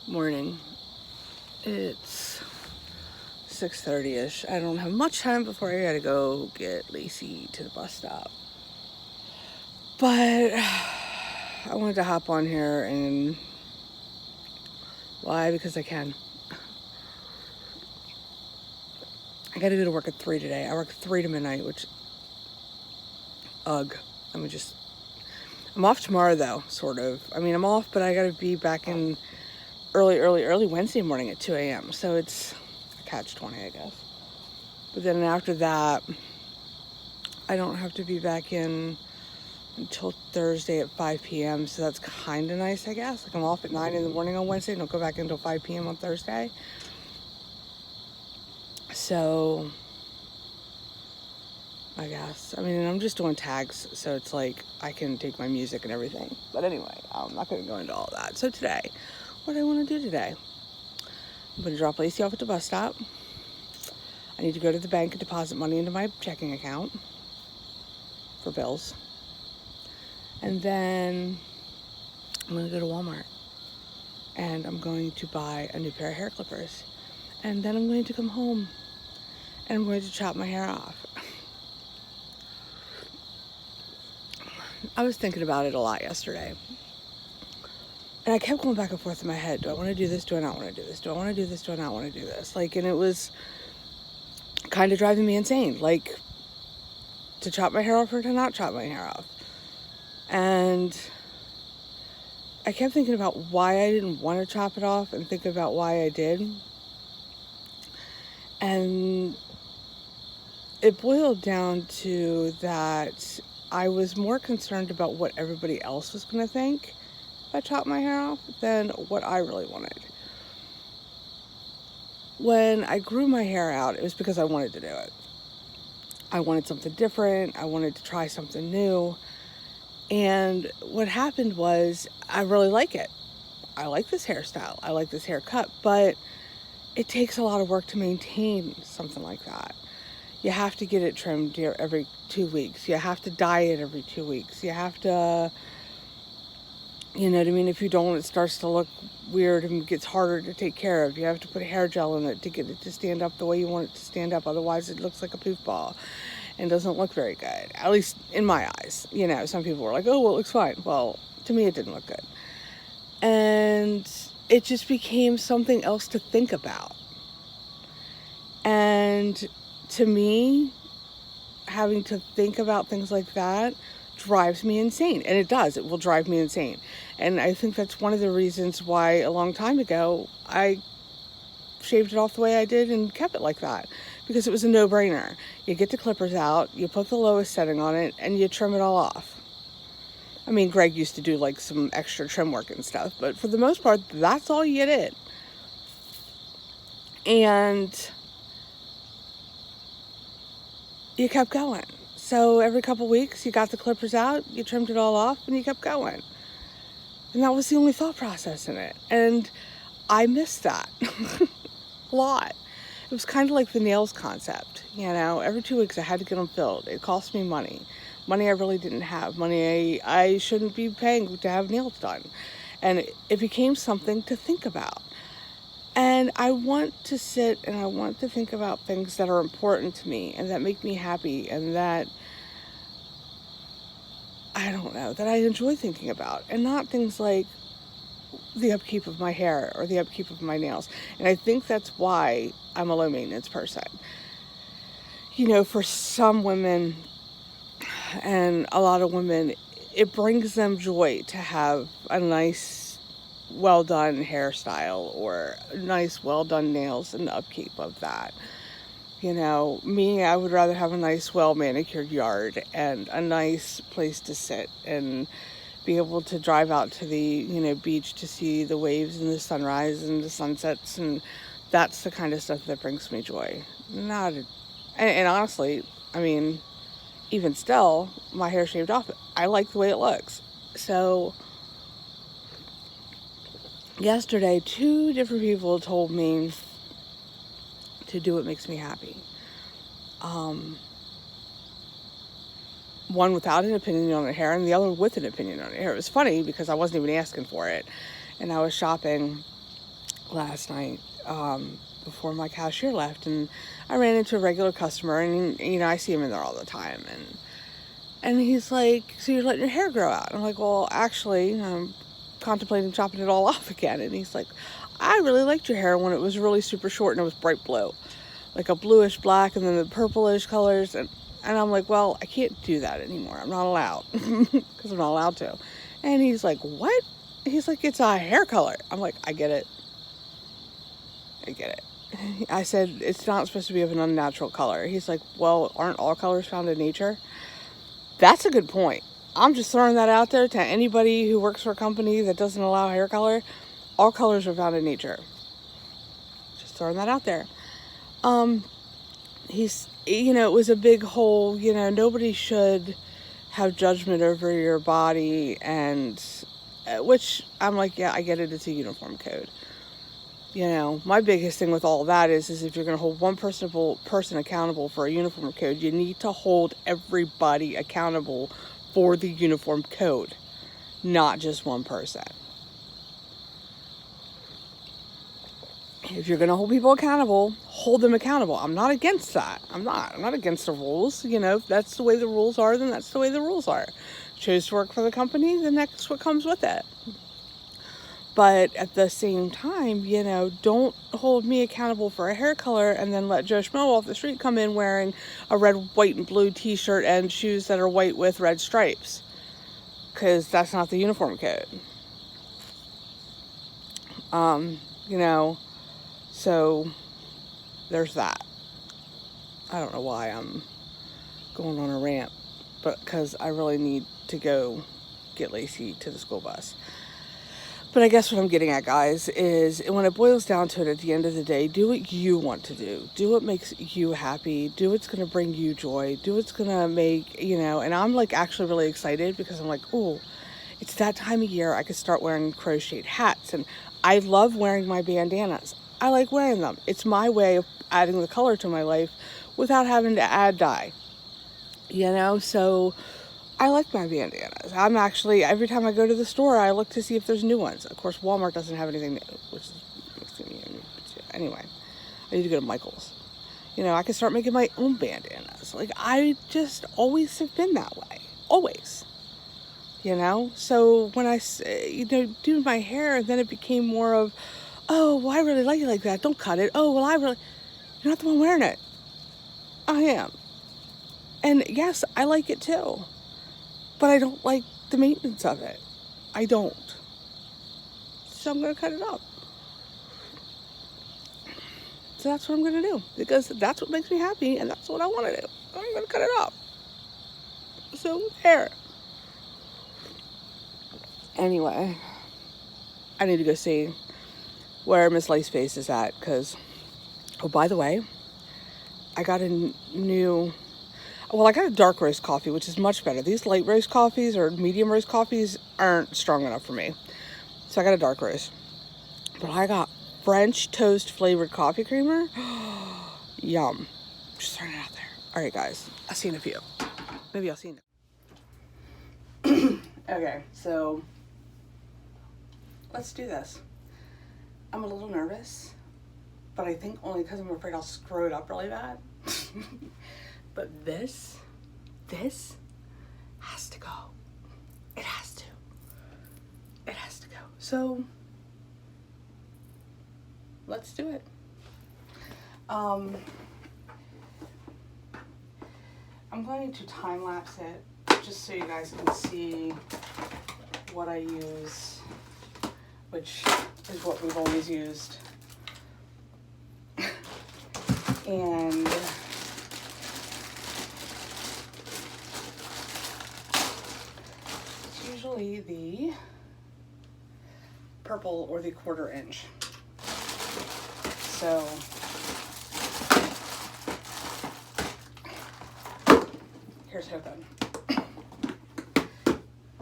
Morning. It's 6:30ish. I don't have much time before I gotta go get Lacey to the bus stop. But I wanted to hop on here and why? Because I can. I gotta go to work at 3 today. I work 3 to midnight, which ugh. I'm off tomorrow though, sort of. I mean, I'm off, but I gotta be back in early Wednesday morning at 2 a.m. So it's a catch-20, I guess. But then after that, I don't have to be back in until Thursday at 5 p.m. So that's kind of nice, I guess. Like I'm off at 9 in the morning on Wednesday and I'll go back until 5 p.m. on Thursday. So I guess. I mean, I'm just doing tags, so it's like I can take my music and everything. But anyway, I'm not going to go into all that. So today, what do I want to do today? I'm going to drop Lacey off at the bus stop. I need to go to the bank and deposit money into my checking account for bills. And then I'm going to go to Walmart. And I'm going to buy a new pair of hair clippers. And then I'm going to come home. And I'm going to chop my hair off. I was thinking about it a lot yesterday. And I kept going back and forth in my head. Do I want to do this? Do I not want to do this? Do I want to do this? Do I not want to do this? Like, and it was kind of driving me insane. Like, to chop my hair off or to not chop my hair off. And I kept thinking about why I didn't want to chop it off and think about why I did. And it boiled down to that I was more concerned about what everybody else was going to think if I chopped my hair off than what I really wanted. When I grew my hair out, it was because I wanted to do it. I wanted something different. I wanted to try something new. And what happened was I really like it. I like this hairstyle. I like this haircut, but it takes a lot of work to maintain something like that. You have to get it trimmed every 2 weeks. You have to dye it every 2 weeks. You have to, you know what I mean? If you don't, it starts to look weird and gets harder to take care of. You have to put hair gel in it to get it to stand up the way you want it to stand up. Otherwise, it looks like a poof ball and doesn't look very good. At least in my eyes. You know, some people were like, oh, well, it looks fine. Well, to me, it didn't look good. And it just became something else to think about. And to me, having to think about things like that drives me insane. And it does. It will drive me insane. And I think that's one of the reasons why a long time ago I shaved it off the way I did and kept it like that. Because it was a no-brainer. You get the clippers out, you put the lowest setting on it, and you trim it all off. I mean, Greg used to do like some extra trim work and stuff, but for the most part, that's all you did. And you kept going. So every couple weeks, you got the clippers out, you trimmed it all off, and you kept going. And that was the only thought process in it. And I missed that a lot. It was kind of like the nails concept. You know, every 2 weeks I had to get them filled. It cost me money. Money I really didn't have. Money I shouldn't be paying to have nails done. And it became something to think about. And I want to sit and I want to think about things that are important to me and that make me happy and that, I don't know, that I enjoy thinking about. And not things like the upkeep of my hair or the upkeep of my nails. And I think that's why I'm a low maintenance person. You know, for some women and a lot of women, it brings them joy to have a nice well done hairstyle or nice well done nails and the upkeep of that. You know, me, I would rather have a nice well manicured yard and a nice place to sit and be able to drive out to the, you know, beach to see the waves and the sunrise and the sunsets, and that's the kind of stuff that brings me joy. And honestly, I mean, even still, my hair shaved off, I like the way it looks. So yesterday, 2 different people told me to do what makes me happy. One without an opinion on her hair and the other with an opinion on her hair. It was funny because I wasn't even asking for it. And I was shopping last night, before my cashier left, and I ran into a regular customer, and I see him in there all the time, and he's like, "So you're letting your hair grow out?" And I'm like, "Well, actually, I'm contemplating chopping it all off again." And he's like, "I really liked your hair when it was really super short and it was bright blue, like a bluish black, and then the purplish colors." And I'm like, "Well, I can't do that anymore. I'm not allowed because I'm not allowed to." And he's like, "What?" He's like, "It's a hair color." I'm like, "I get it. I get it." I said, "It's not supposed to be of an unnatural color." He's like, "Well, aren't all colors found in nature?" That's a good point. I'm just throwing that out there to anybody who works for a company that doesn't allow hair color. All colors are found in nature. Just throwing that out there. It was a big whole, nobody should have judgment over your body, and which I'm like, yeah, I get it. It's a uniform code. My biggest thing with all of that is if you're going to hold one person accountable for a uniform code, you need to hold everybody accountable for the uniform code, not just one person. If you're going to hold people accountable, hold them accountable. I'm not against that. I'm not against the rules. If that's the way the rules are, then that's the way the rules are. Choose to work for the company, then that's what comes with it. But at the same time, don't hold me accountable for a hair color and then let Joe Schmo off the street come in wearing a red, white, and blue t-shirt and shoes that are white with red stripes. Because that's not the uniform code. So there's that. I don't know why I'm going on a rant, but because I really need to go get Lacey to the school bus. But I guess what I'm getting at, guys, is when it boils down to it, at the end of the day, do what you want to do. Do what makes you happy. Do what's going to bring you joy. Do what's going to make, and I'm like actually really excited because I'm like, oh, it's that time of year I could start wearing crocheted hats. And I love wearing my bandanas. I like wearing them. It's my way of adding the color to my life without having to add dye. So I like my bandanas. I'm actually, every time I go to the store, I look to see if there's new ones. Of course, Walmart doesn't have anything new, which makes me, anyway, I need to go to Michael's. I can start making my own bandanas. Like, I just always have been that way. Always. So when I, do my hair, then it became more of, oh, well, I really like it like that. Don't cut it. Oh, well, you're not the one wearing it. I am. And yes, I like it too. But I don't like the maintenance of it. I don't. So I'm going to cut it up. So that's what I'm going to do. Because that's what makes me happy and that's what I want to do. I'm going to cut it up. So there. Anyway, I need to go see where Miss Laceface is at. Because, oh, by the way, I got a dark roast coffee, which is much better. These light roast coffees or medium roast coffees aren't strong enough for me. So I got a dark roast. But I got French toast flavored coffee creamer. Yum. Just throwing it out there. All right, guys. I'll see you in a few. Maybe I'll see you. Okay, so let's do this. I'm a little nervous, but I think only because I'm afraid I'll screw it up really bad. But this has to go. It has to. It has to go. So let's do it. I'm going to time lapse it just so you guys can see what I use, which is what we've always used. And it's usually the purple or the 1/4 inch. So here's hoping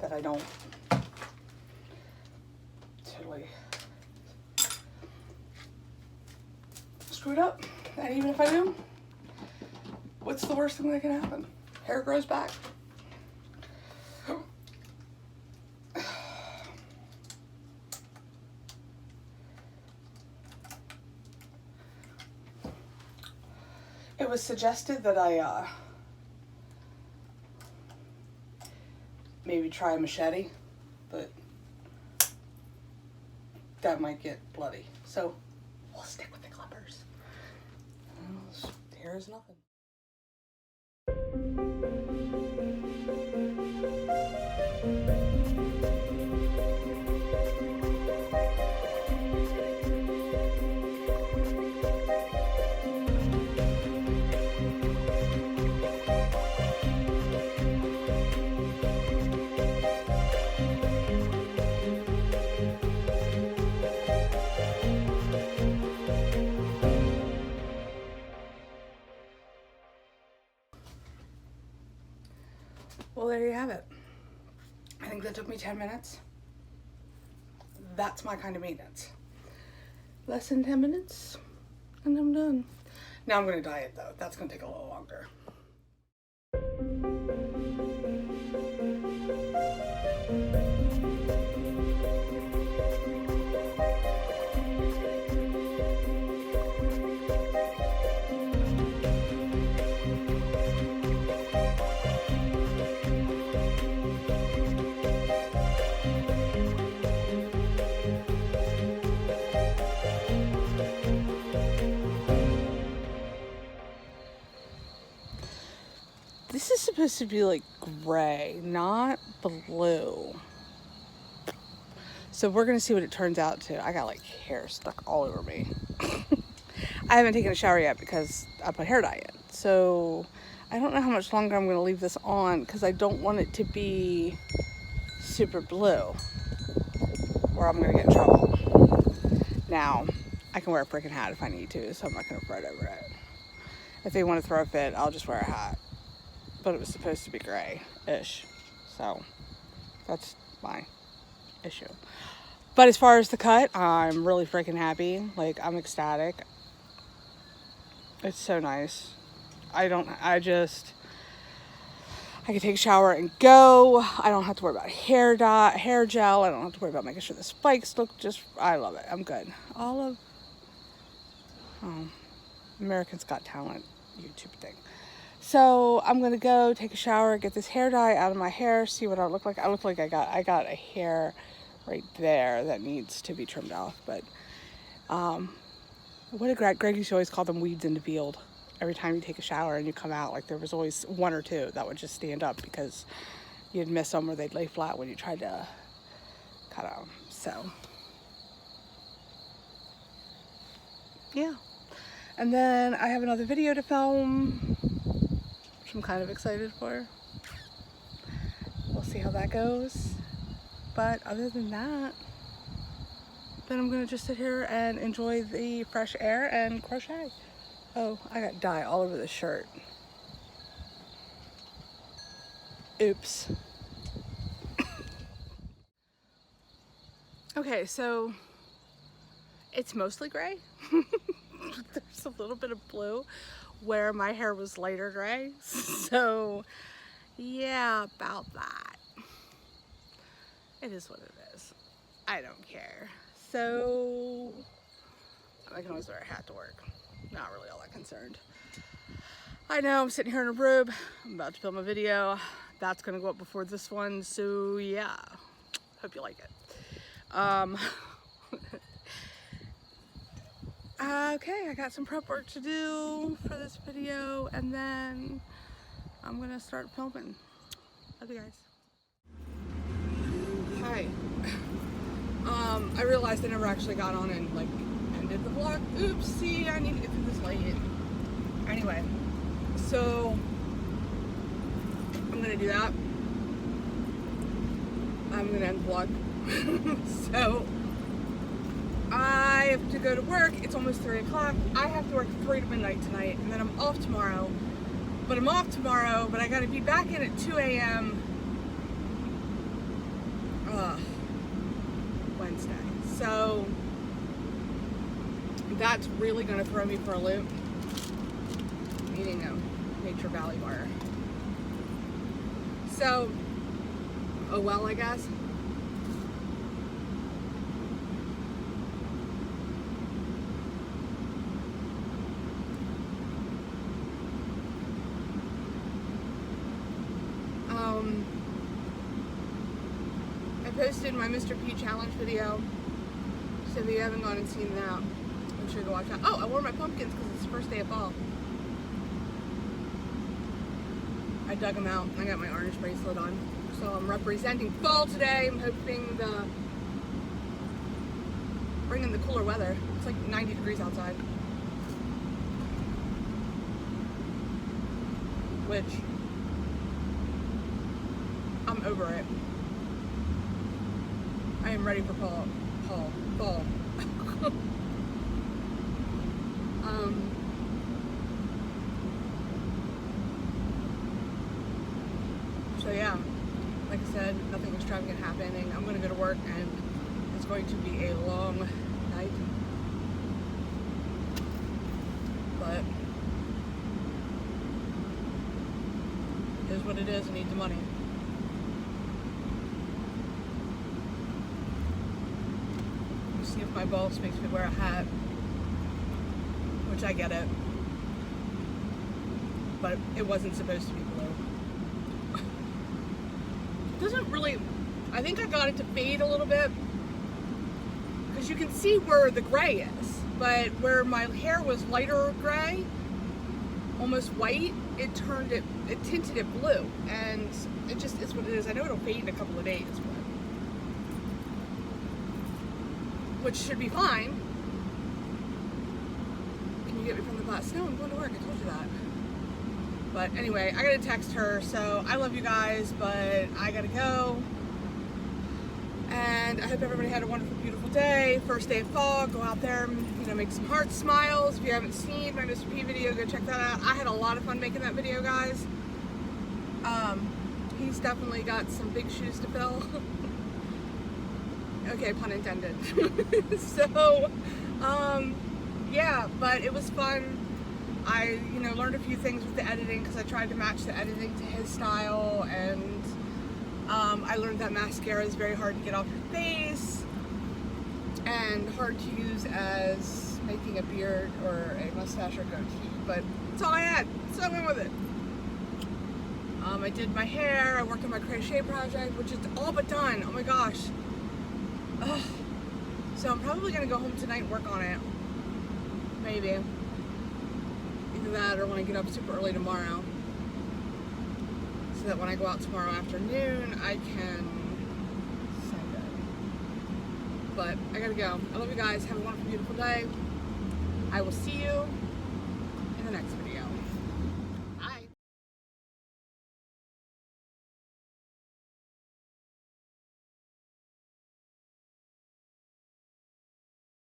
that I don't totally screw it up. And even if I do, what's the worst thing that can happen? Hair grows back. was suggested that I maybe try a machete, but that might get bloody. So we'll stick with the clippers. Here's nothing. Well, there you have it. I think that took me 10 minutes. That's my kind of maintenance. Less than 10 minutes and I'm done. Now I'm gonna diet though. That's gonna take a little longer. This is supposed to be like gray, not blue. So we're gonna see what it turns out to. I got like hair stuck all over me. I haven't taken a shower yet because I put hair dye in. So I don't know how much longer I'm gonna leave this on because I don't want it to be super blue or I'm gonna get in trouble. Now, I can wear a freaking hat if I need to, so I'm not gonna fret over it. If they want to throw a fit, I'll just wear a hat. But it was supposed to be gray-ish, so that's my issue. But as far as the cut, I'm really freaking happy. Like, I'm ecstatic. It's so nice. I can take a shower and go. I don't have to worry about hair dye, hair gel. I don't have to worry about making sure the spikes look I love it. I'm good. American's Got Talent YouTube thing. So I'm gonna go take a shower, get this hair dye out of my hair, see what I look like. I look like I got a hair right there that needs to be trimmed off. But what did Greg used to always call them, weeds in the field. Every time you take a shower and you come out, like there was always one or two that would just stand up because you'd miss them or they'd lay flat when you tried to cut them. So yeah. And then I have another video to film, which I'm kind of excited for. We'll see how that goes. But other than that, then I'm gonna just sit here and enjoy the fresh air and crochet. Oh, I got dye all over the shirt. Oops. Okay, so it's mostly gray. There's a little bit of blue where my hair was lighter gray. So yeah, about that. It is what it is. I don't care. So I can always wear a hat to work. Not really all that concerned. I know I'm sitting here in a robe. I'm about to film a video. That's gonna go up before this one. So yeah, hope you like it. Okay, I got some prep work to do for this video, and then I'm gonna start filming. Love you guys. Hi. I realized I never actually got on and like ended the vlog. Oopsie, I need to get through this light. Anyway, so I'm gonna do that. I'm gonna end the vlog. So I have to go to work. It's almost 3 o'clock. I have to work 3 to midnight tonight, and then I'm off tomorrow. But I'm off tomorrow, but I gotta be back in at 2 a.m. Wednesday. So that's really gonna throw me for a loop. I'm eating a Nature Valley bar. So, oh well, I guess. I posted my Mr. P challenge video, so if you haven't gone and seen that, I'm sure to watch that. Oh, I wore my pumpkins because it's the first day of fall. I dug them out. I got my orange bracelet on, so I'm representing fall today. I'm hoping bringing the cooler weather. It's like 90 degrees outside, which I'm over it. I am ready for fall. So yeah, like I said, nothing extravagant happening. I'm gonna go to work and it's going to be a long night. But it is what it is. I need the money. See if my boss makes me wear a hat, which I get it, but it wasn't supposed to be blue. It doesn't really, I think I got it to fade a little bit, because you can see where the gray is, but where my hair was lighter gray, almost white, it tinted it blue, and it just is what it is. I know it'll fade in a couple of days, which should be fine. Can you get me from the bus? No, I'm going to work, I told you that. But anyway, I gotta text her, so I love you guys, but I gotta go. And I hope everybody had a wonderful, beautiful day. First day of fall, go out there, make some heart smiles. If you haven't seen my Mr. P video, go check that out. I had a lot of fun making that video, guys. He's definitely got some big shoes to fill. Okay, pun intended. So, yeah, but it was fun. I, learned a few things with the editing because I tried to match the editing to his style, and I learned that mascara is very hard to get off your face and hard to use as making a beard or a mustache or goatee, but that's all I had, so I went with it. I did my hair, I worked on my crochet project, which is all but done. Oh my gosh. Ugh. So I'm probably gonna go home tonight and work on it. Maybe. Either that or when I get up super early tomorrow. So that when I go out tomorrow afternoon, I can send it. But I gotta go. I love you guys. Have a wonderful, beautiful day. I will see you in the next video.